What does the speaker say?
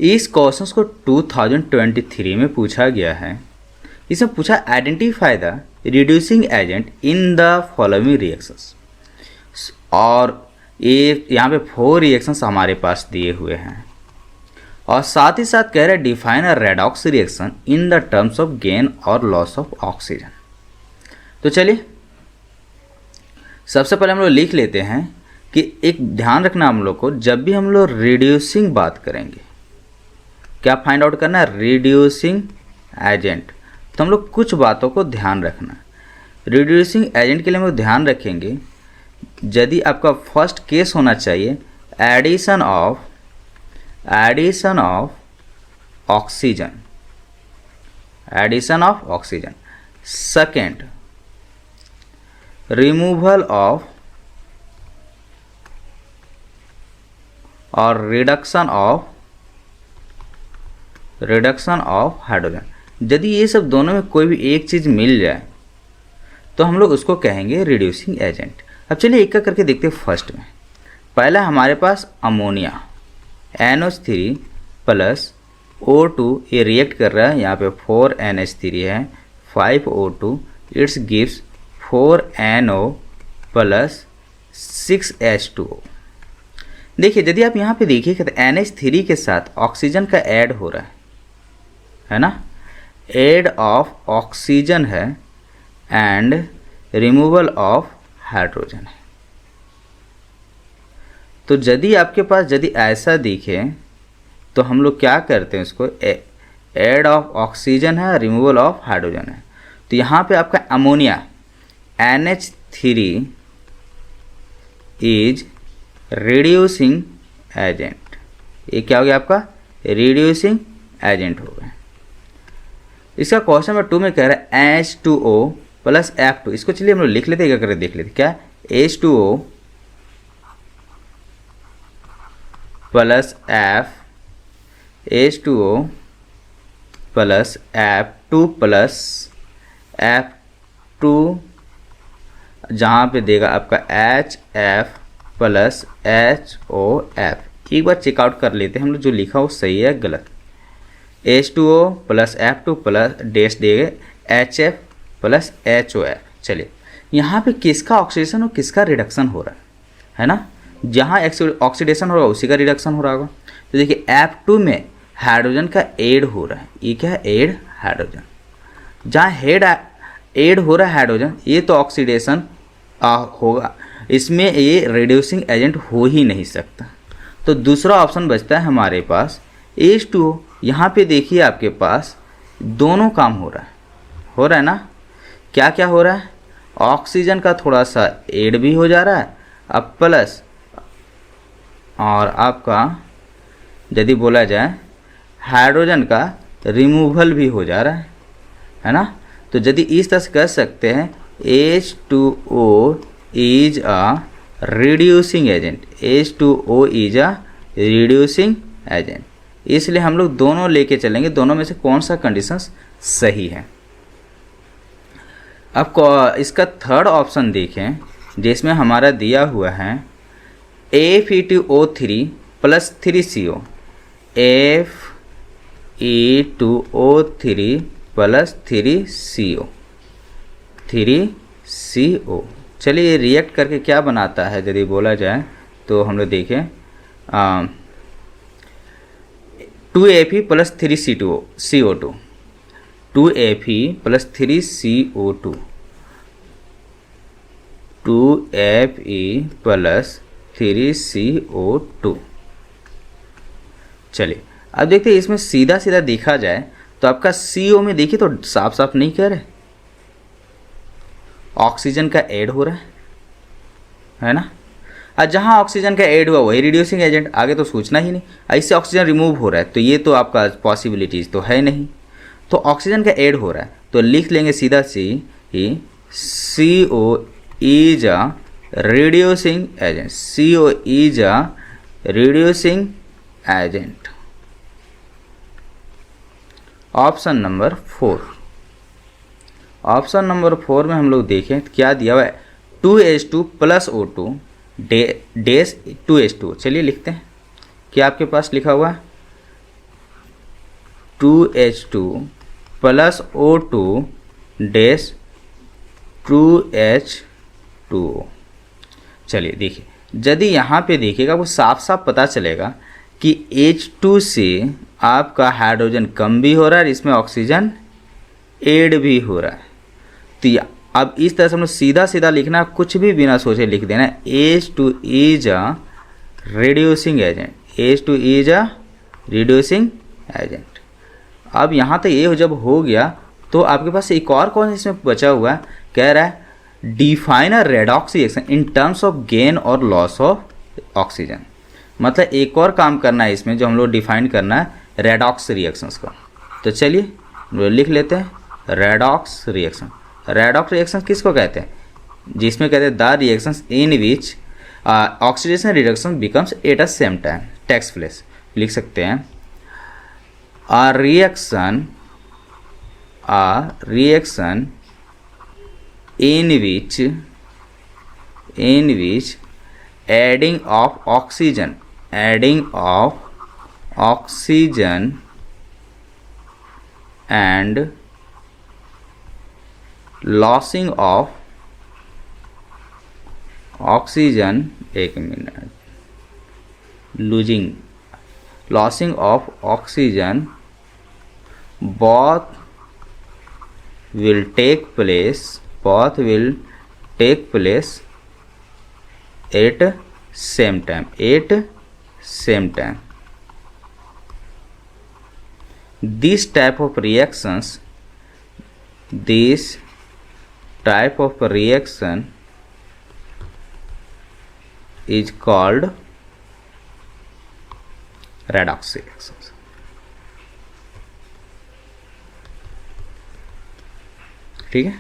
इस क्वेश्चन को 2023 में पूछा गया है। इसमें पूछा identify the reducing agent in the following reactions, और ये यहाँ पे 4 रिएक्शंस हमारे पास दिए हुए हैं और साथ ही साथ कह रहे हैं define a redox reaction in the terms of gain और लॉस ऑफ ऑक्सीजन। तो चलिए सबसे पहले हम लोग लिख लेते हैं कि एक ध्यान रखना हम लोग को, जब भी हम लोग रिड्यूसिंग बात करेंगे, क्या फाइंड आउट करना है, रिड्यूसिंग एजेंट। तो हम लोग कुछ बातों को ध्यान रखना। रिड्यूसिंग एजेंट के लिए हम लोग ध्यान रखेंगे, यदि आपका फर्स्ट केस होना चाहिए addition of oxygen, addition of oxygen. Second, removal of और रिडक्शन ऑफ हाइड्रोजन। यदि ये सब दोनों में कोई भी एक चीज़ मिल जाए तो हम लोग उसको कहेंगे रिड्यूसिंग एजेंट। अब चलिए एक का करके देखते हैं। फर्स्ट में पहला हमारे पास अमोनिया NH3 प्लस O2, ये रिएक्ट कर रहा है, यहाँ पे 4NH3 है, 5O2, it's gives 4NO plus 6H2O। देखिए यदि आप यहाँ पे देखिए तो NH3 के साथ ऑक्सीजन का ऐड हो रहा है ना, ऐड ऑफ ऑक्सीजन है एंड रिमूवल ऑफ हाइड्रोजन है। तो यदि आपके पास यदि ऐसा दिखे तो हम लोग क्या करते हैं, उसको ऐड ऑफ ऑक्सीजन है, रिमूवल ऑफ हाइड्रोजन है। तो यहाँ पे आपका ammonia NH3 is reducing agent. ये क्या हो गया आपका, रिड्यूसिंग एजेंट हो गया। इसका क्वेश्चन नंबर 2 में कह रहा है H2O प्लस F2। इसको चलिए हम लोग लिख लेते हैं, क्या करके देख लेते। क्या, H2O plus H2O plus F2 plus F2, जहाँ पे देगा आपका HF प्लस HOF। एक बार चेकआउट कर लेते हैं हम लोग, जो लिखा वो सही है गलत। H2O plus F2 plus dash देगा HF प्लस HOF। चलिए यहाँ पे किसका ऑक्सीडेशन और किसका रिडक्शन हो रहा है ना, जहाँ ऑक्सीडेशन हो रहा है उसी का रिडक्शन हो रहा होगा। तो देखिए F2 में हाइड्रोजन का ऐड हो रहा है, ये क्या है, ऐड हाइड्रोजन। जहाँ ऐड हो रहा है हाइड्रोजन, ये तो ऑक्सीडेशन होगा, इसमें ये रिड्यूसिंग एजेंट हो ही नहीं सकता। तो दूसरा ऑप्शन बचता है हमारे पास H2O। यहाँ पे देखिए आपके पास दोनों काम हो रहा है ना। क्या क्या हो रहा है, ऑक्सीजन का थोड़ा सा ऐड भी हो जा रहा है, अब प्लस और आपका यदि बोला जाए हाइड्रोजन का रिमूवल भी हो जा रहा है ना। तो यदि इस तरह से कह सकते हैं H2O is a reducing agent, H2O is a reducing agent. इसलिए हम लोग दोनों लेके चलेंगे, दोनों में से कौन सा कंडीशन सही है। अब इसका थर्ड ऑप्शन देखें, जिसमें हमारा दिया हुआ है Fe2O3 plus 3CO, Fe2O3 plus 3CO। चलिए ये रिएक्ट करके क्या बनाता है यदि बोला जाए तो हम लोग देखें 2Fe plus 3CO2, 2Fe plus 3CO2, 2Fe plus 3CO2। चलिए अब देखते हैं, इसमें सीधा सीधा देखा जाए तो आपका CO में देखिए तो साफ साफ नहीं कह रहे, ऑक्सीजन का ऐड हो रहा है ना। और जहाँ ऑक्सीजन का ऐड हुआ वही रिड्यूसिंग एजेंट, आगे तो सोचना ही नहीं। ऐसे ऑक्सीजन रिमूव हो रहा है तो ये तो आपका पॉसिबिलिटीज़ तो है नहीं। तो ऑक्सीजन का ऐड हो रहा है तो लिख लेंगे सीधा सी ही CO is a reducing agent, CO is a reducing agent. Option number 4, option number 4 में हम लोग देखें क्या दिया हुआ है, 2H2 plus O2 dash 2H2। चलिए लिखते हैं, क्या आपके पास लिखा हुआ है 2H2 plus O2 dash 2H2O। चलिए देखिए, यदि यहाँ पे देखिएगा वो साफ साफ पता चलेगा कि H2 से आपका हाइड्रोजन कम भी हो रहा है, इसमें ऑक्सीजन ऐड भी हो रहा है। तो अब इस तरह से हम लोग सीधा सीधा लिखना, कुछ भी बिना सोचे लिख देना, H2 is a reducing agent, H2 is a reducing agent. अब यहाँ तक ये जब हो गया तो आपके पास एक और कौन इसमें बचा हुआ है, कह रहा है define a redox reaction in terms of gain और लॉस ऑफ ऑक्सीजन। मतलब एक और काम करना है इसमें, जो हम लोग डिफाइन करना है रेडॉक्स रिएक्शंस का। तो चलिए लिख लेते हैं रेडॉक्स रिएक्शन। रेडॉक्स रिएक्शन किसको कहते हैं, जिसमें कहते हैं the reactions in which oxidation reduction becomes at a same time takes place. लिख सकते हैं a reaction in which adding of oxygen and losing of oxygen, एक minute, losing of oxygen both will take place at same time this type of reaction is called redox reactions। ठीक है।